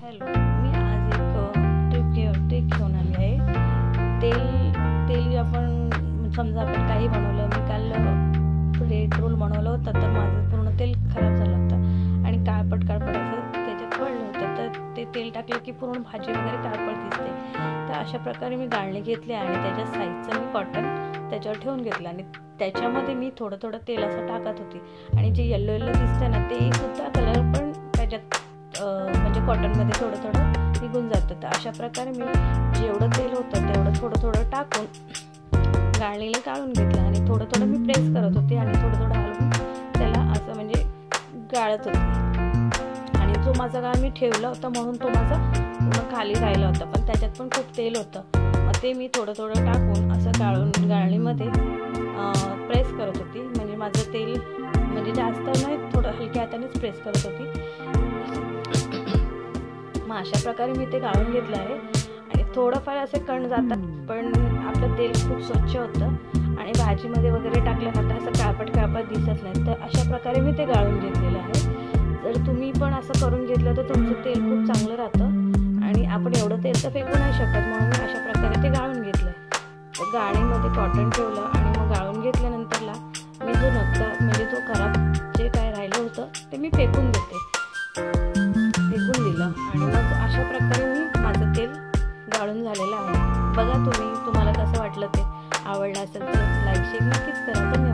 Hello, मी आज एक trick घेऊन आली आहे. तेल आपण समजा आपण काही बनवलं. मी काल ब्रेड रोल बनवलं होतं, तर माझं पूर्ण तेल खराब झालं होतं आणि काळपट असं त्याच्यात पडलं होतं. तर ते तेल टाकलं की पूर्ण भाजी वगैरे काळपट दिसते. तर अशा प्रकारे मी गाळणे घेतले आणि त्याच्या साईजचं मी कॉटन त्याच्यावर ठेवून घेतलं आणि त्याच्यामध्ये मी थोडं तेल असं टाकत होती आणि जे येल्लो दिसतं ना, ते सुद्धा कलर पण त्याच्यात म्हणजे कॉटनमध्ये थोडं निघून जातं. तर अशा प्रकारे मी जेवढं तेल होतं तेवढं थोडं टाकून गाळणीला गाळून घेतलं आणि थोडं मी प्रेस करत होते आणि थोडं हलवून त्याला असं म्हणजे गाळत होते. आणि जो माझा गाळ मी ठेवला होता म्हणून तो माझा पूर्ण खाली राहिला होता, पण त्याच्यात पण खूप तेल होतं. मग ते मी थोडं टाकून असं गाळणीमध्ये प्रेस करत होती. म्हणजे माझं तेल म्हणजे जास्त नाही, थोडं हलक्या हातानेच प्रेस करत होती. मग अशा प्रकारे मी ते गाळून घेतलं आहे आणि थोडंफार असे कण जातात, पण आपलं तेल खूप स्वच्छ होतं आणि भाजीमध्ये वगैरे टाकल्यानंतर असं काळपट दिसत नाही. तर अशा प्रकारे मी ते गाळून घेतलेलं आहे. जर तुम्ही पण असं करून घेतलं तर तुमचं तेल खूप चांगलं राहतं आणि आपण एवढं तेल तर फेकू नाही शकत, म्हणून मी अशा प्रकारे ते गाळून घेतलं. तर गाळणीमध्ये कॉटन ठेवलं आणि मग गाळून घेतल्यानंतरला मी जो नकळत म्हणजे जो खराब जे काय राहिलं होतं ते मी फेकून दिलं आणि मग अशा प्रकारे मी माझं तेल गाळून झालेलं आहे. बघा तुम्हाला कसं वाटलं ते. आवडलं असेल तर लाईक शेअर नक्कीच करा.